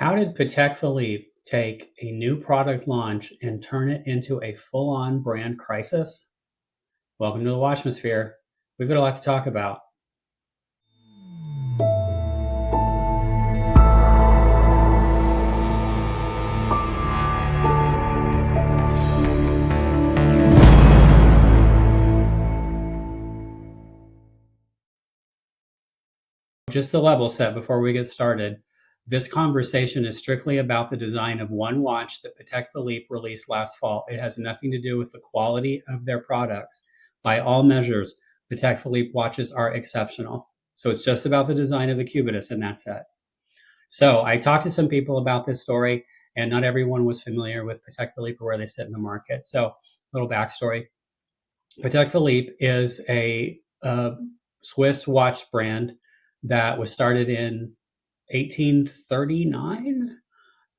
How did Patek Philippe take a new product launch and turn it into a full-on brand crisis? Welcome to the Watchmosphere. We've got a lot to talk about. Just to level set before we get started, this conversation is strictly about the design of one watch that Patek Philippe released last fall. It has nothing to do with the quality of their products. By all measures, Patek Philippe watches are exceptional. So it's just about the design of the Cubitus, and that's it. So I talked to some people about this story, and not everyone was familiar with Patek Philippe or where they sit in the market. So a little backstory. Patek Philippe is a Swiss watch brand that was started in 1839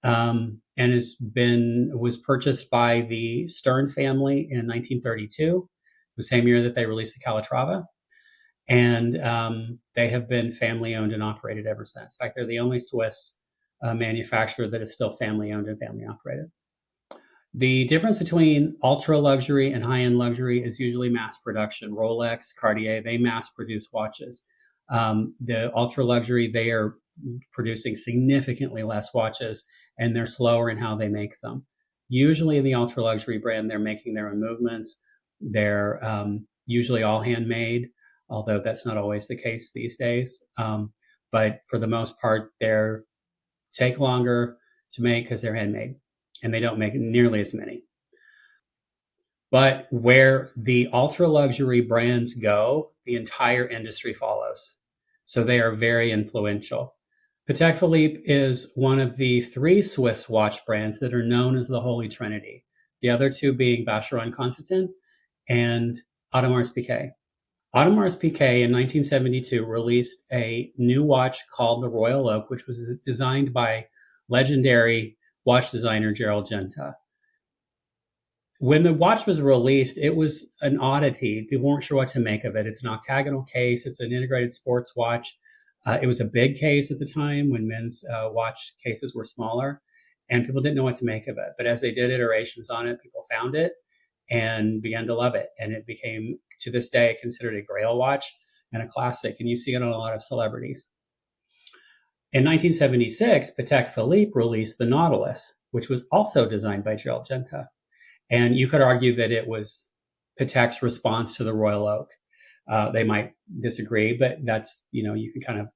and was purchased by the Stern family in 1932, the same year that they released the Calatrava. And they have been family owned and operated ever since. In fact, they're the only Swiss manufacturer that is still family owned and family operated. The difference between ultra luxury and high-end luxury is usually mass production. Rolex, Cartier, they mass produce watches. The ultra luxury, they are producing significantly less watches, and they're slower in how they make them. Usually in the ultra luxury brand, they're making their own movements. They're usually all handmade, although that's not always the case these days. But for the most part, they're take longer to make because they're handmade, and they don't make nearly as many. But where the ultra luxury brands go, the entire industry follows. So they are very influential. Patek Philippe is one of the 3 Swiss watch brands that are known as the Holy Trinity. The other 2 being Vacheron Constantin and Audemars Piguet. Audemars Piguet in 1972 released a new watch called the Royal Oak, which was designed by legendary watch designer Gerald Genta. When the watch was released, it was an oddity. People weren't sure what to make of it. It's an octagonal case. It's an integrated sports watch. It was a big case at the time when men's watch cases were smaller, and people didn't know what to make of it. But as they did iterations on it, people found it and began to love it. And it became, to this day, considered a grail watch and a classic. And you see it on a lot of celebrities. In 1976, Patek Philippe released the Nautilus, which was also designed by Gerald Genta. And you could argue that it was Patek's response to the Royal Oak. They might disagree, but that's, you could kind of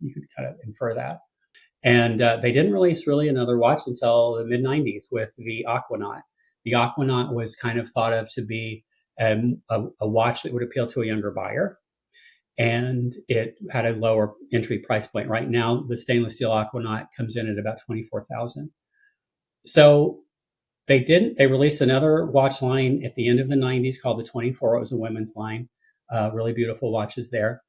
infer that. And they didn't release really another watch until the mid 90s with the Aquanaut. The Aquanaut was kind of thought of to be a watch that would appeal to a younger buyer. And it had a lower entry price point. Right now, the stainless steel Aquanaut comes in at about $24,000. So they released another watch line at the end of the 90s called the 24. It was a women's line, really beautiful watches there.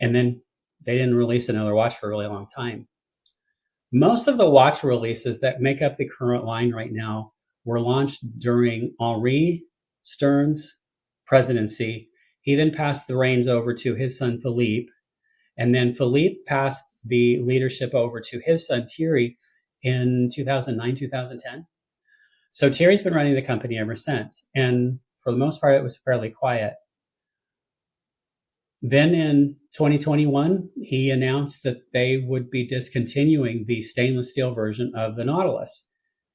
And then they didn't release another watch for a really long time. Most of the watch releases that make up the current line right now were launched during Henri Stern's presidency. He then passed the reins over to his son, Philippe. And then Philippe passed the leadership over to his son, Thierry, in 2009, 2010. So Thierry's been running the company ever since. And for the most part, it was fairly quiet. Then in 2021, he announced that they would be discontinuing the stainless steel version of the Nautilus.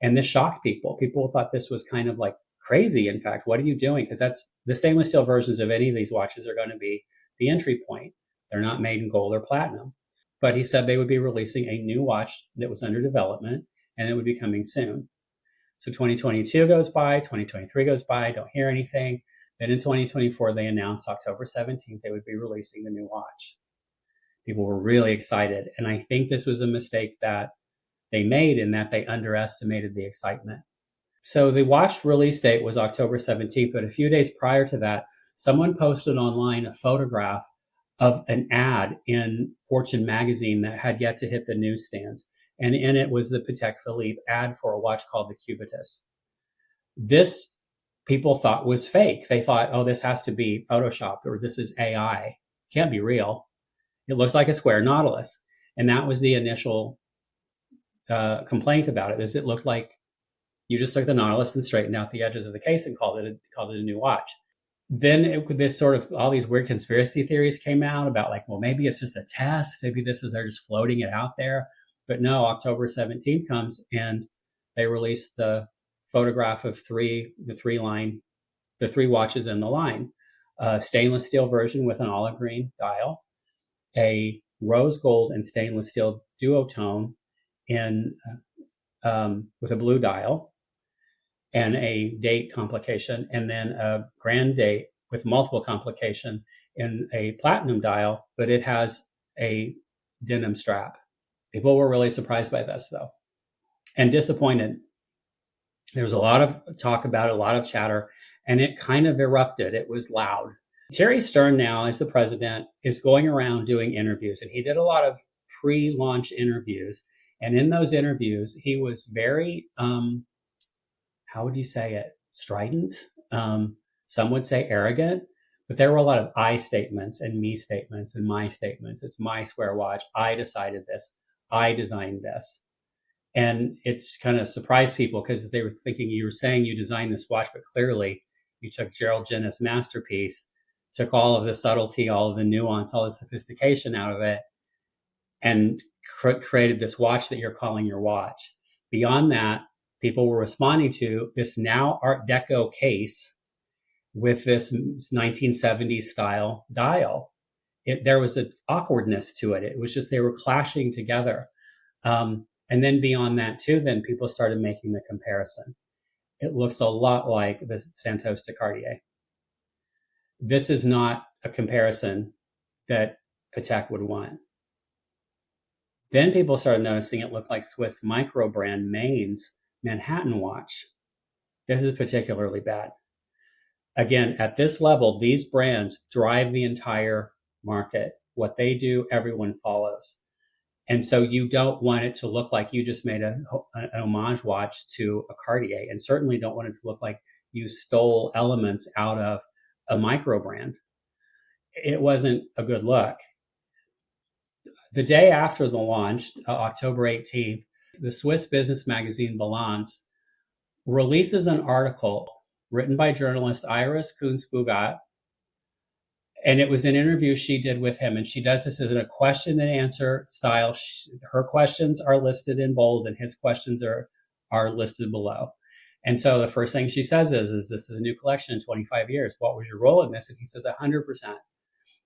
And this shocked people. People thought this was kind of like crazy. In fact, what are you doing? Because that's the stainless steel versions of any of these watches are going to be the entry point. They're not made in gold or platinum. But he said they would be releasing a new watch that was under development, and it would be coming soon. So 2022 goes by, 2023 goes by, don't hear anything. Then in 2024, they announced October 17th, they would be releasing the new watch. People were really excited. And I think this was a mistake that they made in that they underestimated the excitement. So the watch release date was October 17th, but a few days prior to that, someone posted online a photograph of an ad in Fortune magazine that had yet to hit the newsstands. And in it was the Patek Philippe ad for a watch called the Cubitus. This people thought was fake. They thought, oh, this has to be photoshopped, or this is AI. It can't be real. It looks like a square Nautilus. And that was the initial complaint about it is it looked like you just took the Nautilus and straightened out the edges of the case and called it a new watch. Then this sort of all these weird conspiracy theories came out about like, well, maybe it's just a test. Maybe they're just floating it out there. But no, October 17th comes and they release the photograph of the three watches in the line. A stainless steel version with an olive green dial, a rose gold and stainless steel duotone with a blue dial, and a date complication, and then a grand date with multiple complication in a platinum dial, but it has a denim strap. People were really surprised by this, though, and disappointed. There was a lot of talk about it, a lot of chatter, and it kind of erupted. It was loud. Terry Stern now, as the president, is going around doing interviews, and he did a lot of pre-launch interviews. And in those interviews, he was very, how would you say it? Strident. Some would say arrogant, but there were a lot of I statements and me statements and my statements. It's my square watch. I decided this. I designed this. And it's kind of surprised people because they were thinking you were saying you designed this watch, but clearly you took Gerald Genta's masterpiece, took all of the subtlety, all of the nuance, all the sophistication out of it, and created this watch that you're calling your watch. Beyond that, people were responding to this now Art Deco case with this 1970s style dial. There was an awkwardness to it. It was just they were clashing together. And then beyond that too, then people started making the comparison. It looks a lot like the Santos de Cartier. This is not a comparison that Patek would want. Then people started noticing it looked like Swiss micro brand Main's Manhattan watch. This is particularly bad. Again, at this level, these brands drive the entire market. What they do, everyone follows. And so you don't want it to look like you just made an homage watch to a Cartier, and certainly don't want it to look like you stole elements out of a micro brand. It wasn't a good look. The day after the launch, October 18th, the Swiss business magazine Bilanz releases an article written by journalist Iris Kunz-Bugat, and it was an interview she did with him, and she does this in a question and answer style. Her questions are listed in bold, and his questions are listed below. And so the first thing she says is this is a new collection in 25 years. What was your role in this? And he says 100%.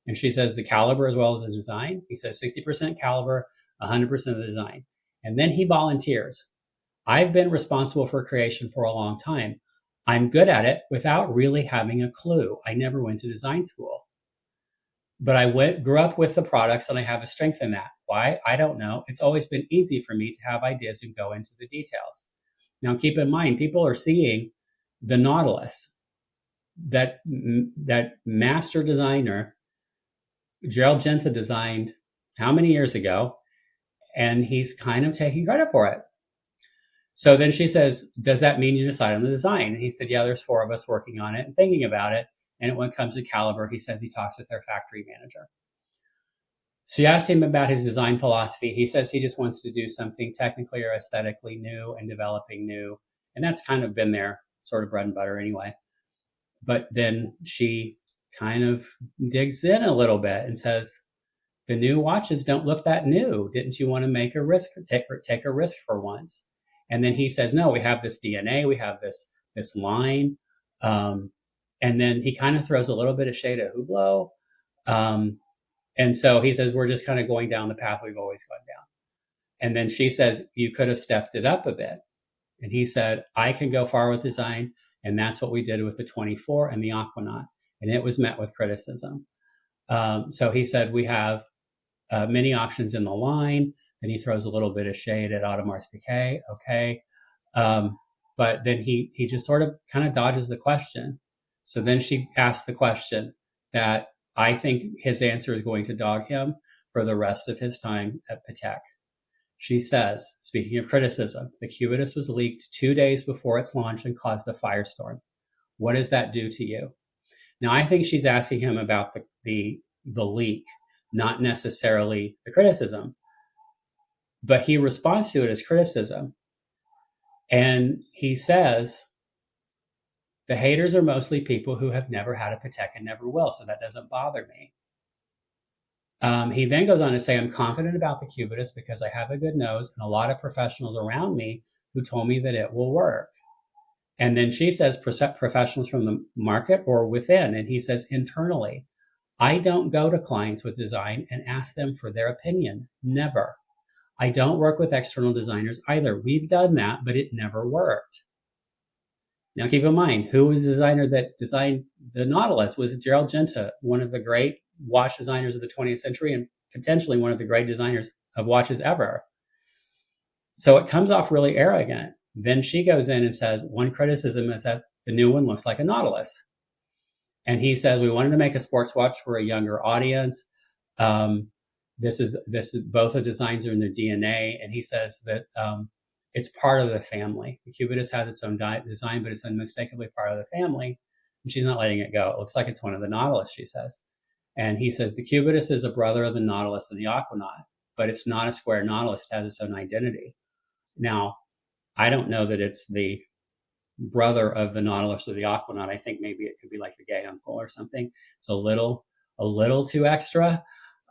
And she says the caliber as well as the design. He says 60% caliber, 100% of the design. And then he volunteers. I've been responsible for creation for a long time. I'm good at it without really having a clue. I never went to design school. But I grew up with the products and I have a strength in that. Why? I don't know. It's always been easy for me to have ideas and go into the details. Now, keep in mind, people are seeing the Nautilus, that master designer, Gerald Genta, designed how many years ago, and he's kind of taking credit for it. So then she says, does that mean you decide on the design? And he said, yeah, there's 4 of us working on it and thinking about it. And when it comes to caliber, he says he talks with their factory manager. She asked him about his design philosophy. He says he just wants to do something technically or aesthetically new and developing new. And that's kind of been their sort of bread and butter anyway. But then she kind of digs in a little bit and says, the new watches don't look that new. Didn't you want to make a risk, take a risk for once? And then he says, no, we have this DNA, we have this line. And then he kind of throws a little bit of shade at Hublot. And so he says, we're just kind of going down the path we've always gone down. And then she says, you could have stepped it up a bit. And he said, I can go far with design. And that's what we did with the 24 and the Aquanaut. And it was met with criticism. So he said, we have many options in the line. Then he throws a little bit of shade at Audemars Piguet. Okay. But then he just sort of kind of dodges the question. So then she asked the question that I think his answer is going to dog him for the rest of his time at Patek. She says, speaking of criticism, the Cubitus was leaked 2 days before its launch and caused a firestorm. What does that do to you? Now, I think she's asking him about the leak, not necessarily the criticism. but he responds to it as criticism. And he says, the haters are mostly people who have never had a Patek and never will, so that doesn't bother me. He then goes on to say, I'm confident about the Cubitus because I have a good nose and a lot of professionals around me who told me that it will work. And then she says, professionals from the market or within. And he says, internally. I don't go to clients with design and ask them for their opinion. Never. I don't work with external designers either. We've done that, but it never worked. Now, keep in mind, who was the designer that designed the Nautilus? Was Gerald Genta, one of the great watch designers of the 20th century and potentially one of the great designers of watches ever. So it comes off really arrogant. Then she goes in and says, one criticism is that the new one looks like a Nautilus. And he says, we wanted to make a sports watch for a younger audience. This is both the designs are in their DNA. And he says that it's part of the family. The Cubitus has its own design, but it's unmistakably part of the family. And she's not letting it go. It looks like it's one of the Nautilus, she says. And he says, the Cubitus is a brother of the Nautilus and the Aquanaut, but it's not a square Nautilus. It has its own identity. Now, I don't know that it's the brother of the Nautilus or the Aquanaut. I think maybe it could be like the gay uncle or something. It's a little too extra.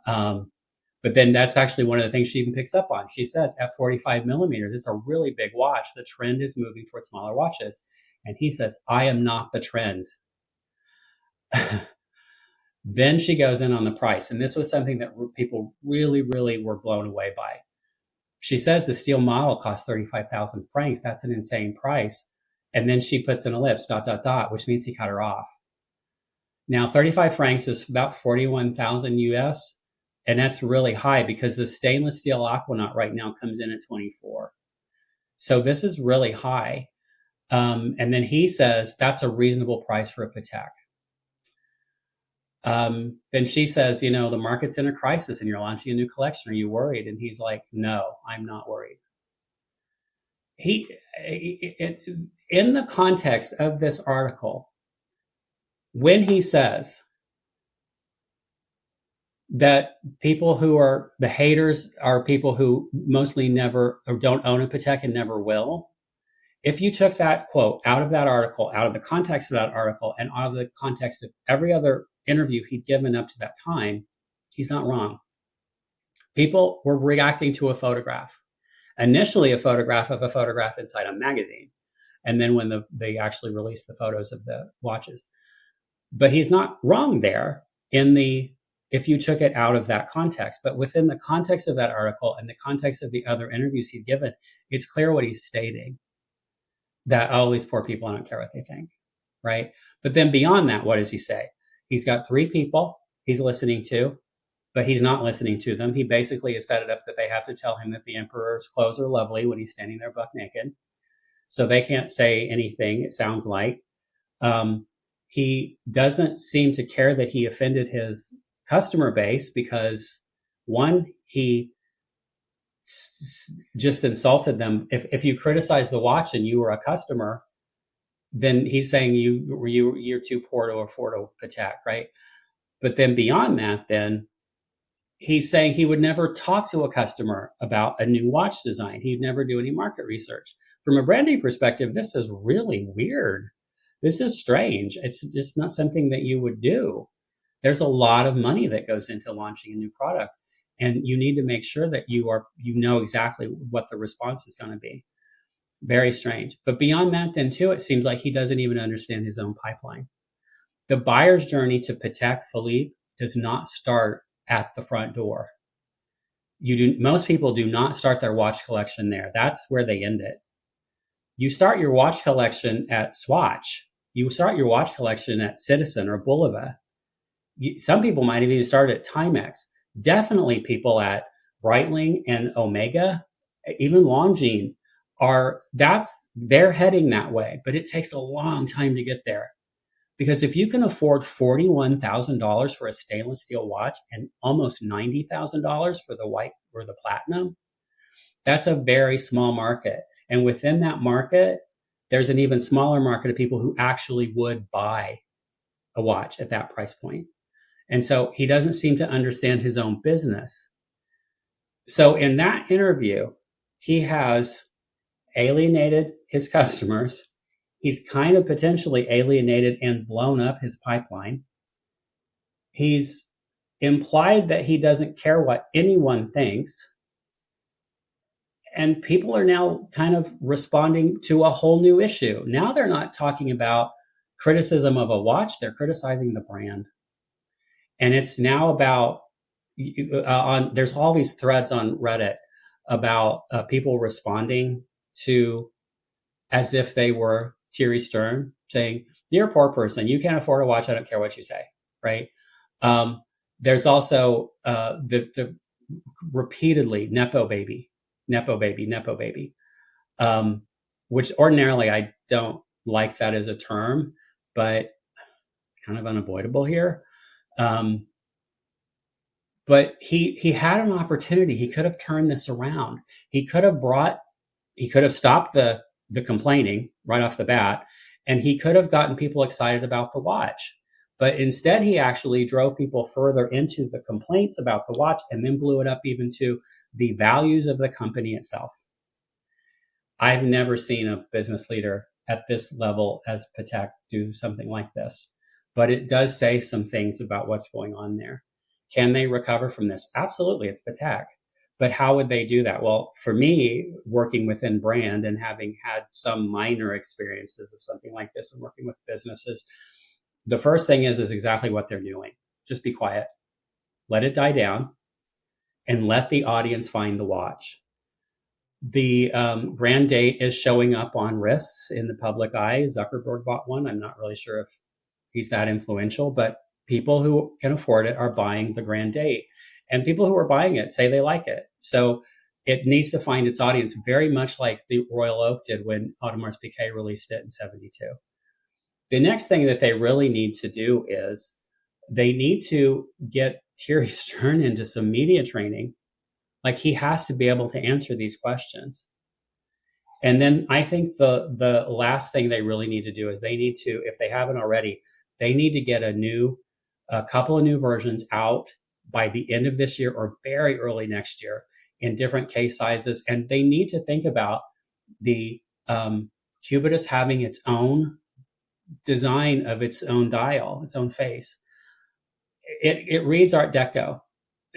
But then that's actually one of the things she even picks up on. She says at 45 millimeters, it's a really big watch. The trend is moving towards smaller watches. And he says, I am not the trend. Then she goes in on the price. And this was something that people really, really were blown away by. She says the steel model costs 35,000 francs. That's an insane price. And then she puts an ellipse, ... which means he cut her off. Now, 35 francs is about 41,000 US. And that's really high because the stainless steel Aquanaut right now comes in at 24. So this is really high. And then he says that's a reasonable price for a Patek. Then she says, the market's in a crisis and you're launching a new collection. Are you worried? And he's like, no, I'm not worried. In the context of this article, when he says that people who are the haters are people who mostly never or don't own a Patek and never will, if you took that quote out of that article, out of the context of that article, and out of the context of every other interview he'd given up to that time, he's not wrong. People were reacting to a photograph. Initially, a photograph of a photograph inside a magazine. And then when they actually released the photos of the watches. But he's not wrong there if you took it out of that context. But within the context of that article and the context of the other interviews he'd given, it's clear what he's stating. That, these poor people, I don't care what they think, right? But then beyond that, what does he say? He's got 3 people he's listening to, but he's not listening to them. He basically has set it up that they have to tell him that the emperor's clothes are lovely when he's standing there buck naked. So they can't say anything, it sounds like. He doesn't seem to care that he offended his customer base because, one, he just insulted them. If you criticize the watch and you were a customer, then he's saying you're too poor to afford a Patek, right? But then beyond that, then he's saying he would never talk to a customer about a new watch design. He'd never do any market research. From a branding perspective, this is really weird. This is strange. It's just not something that you would do. There's a lot of money that goes into launching a new product. And you need to make sure that you know exactly what the response is going to be. Very strange. But beyond that, then too, it seems like he doesn't even understand his own pipeline. The buyer's journey to Patek Philippe does not start at the front door. Most people do not start their watch collection there. That's where they end it. You start your watch collection at Swatch. You start your watch collection at Citizen or Bulova. Some people might even start at Timex. Definitely people at Breitling and Omega, even Longines, they're heading that way, but it takes a long time to get there. Because if you can afford $41,000 for a stainless steel watch and almost $90,000 for the white or the platinum, that's a very small market. And within that market, there's an even smaller market of people who actually would buy a watch at that price point. And so he doesn't seem to understand his own business. So in that interview, he has alienated his customers. He's kind of potentially alienated and blown up his pipeline. He's implied that he doesn't care what anyone thinks. And people are now kind of responding to a whole new issue. Now they're not talking about criticism of a watch, they're criticizing the brand. And it's now about there's all these threads on Reddit about people responding to as if they were Thierry Stern saying, "You're a poor person. You can't afford a watch. I don't care what you say." Right? There's also the repeatedly nepo baby, which ordinarily I don't like that as a term, but kind of unavoidable here. But he had an opportunity. He could have turned this around. He could have stopped the complaining right off the bat, and he could have gotten people excited about the watch. But instead, he actually drove people further into the complaints about the watch and then blew it up even to the values of the company itself. I've never seen a business leader at this level as Patek do something like this, but it does say some things about what's going on there. Can they recover from this? Absolutely, it's Patek. But how would they do that? Well, for me, working within brand and having had some minor experiences of something like this and working with businesses, the first thing is exactly what they're doing. Just be quiet, let it die down, and let the audience find the watch. The brand date is showing up on wrists in the public eye. Zuckerberg bought one. I'm not really sure if he's that influential, but people who can afford it are buying the grand date. And people who are buying it say they like it. So it needs to find its audience very much like the Royal Oak did when Audemars Piguet released it in 72. The next thing that they really need to do is they need to get Thierry Stern into some media training. Like, he has to be able to answer these questions. And then I think the last thing they really need to do is they need to, if they haven't already, they need to get a couple of new versions out by the end of this year or very early next year in different case sizes. And they need to think about the Cubitus having its own design of its own dial, its own face. It reads Art Deco.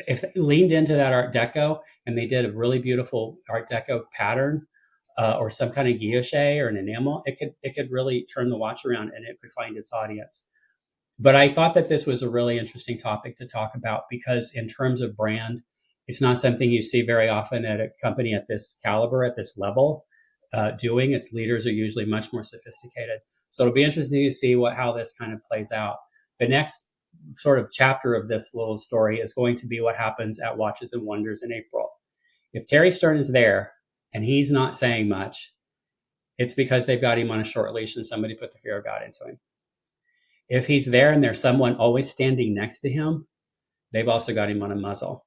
If they leaned into that Art Deco and they did a really beautiful Art Deco pattern or some kind of guilloche or an enamel, it could really turn the watch around and it could find its audience. But I thought that this was a really interesting topic to talk about because in terms of brand, it's not something you see very often at a company at this caliber, at this level, doing. Its leaders are usually much more sophisticated. So it'll be interesting to see how this kind of plays out. The next sort of chapter of this little story is going to be what happens at Watches and Wonders in April. If Thierry Stern is there and he's not saying much, it's because they've got him on a short leash and somebody put the fear of God into him. If he's there and there's someone always standing next to him, they've also got him on a muzzle.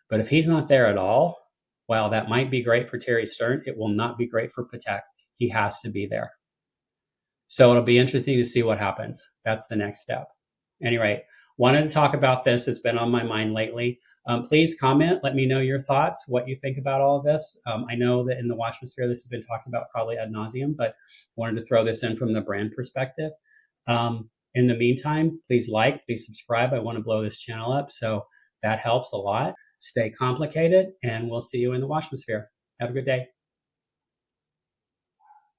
But if he's not there at all, while that might be great for Thierry Stern, it will not be great for Patek. He has to be there. So it'll be interesting to see what happens. That's the next step. Anyway, wanted to talk about this. It's been on my mind lately. Please comment. Let me know your thoughts, what you think about all of this. I know that in the Watchmosphere, this has been talked about probably ad nauseum, but wanted to throw this in from the brand perspective. In the meantime, please subscribe. I want to blow this channel up, so that helps a lot. Stay complicated, and we'll see you in the Watchmosphere. Have a good day.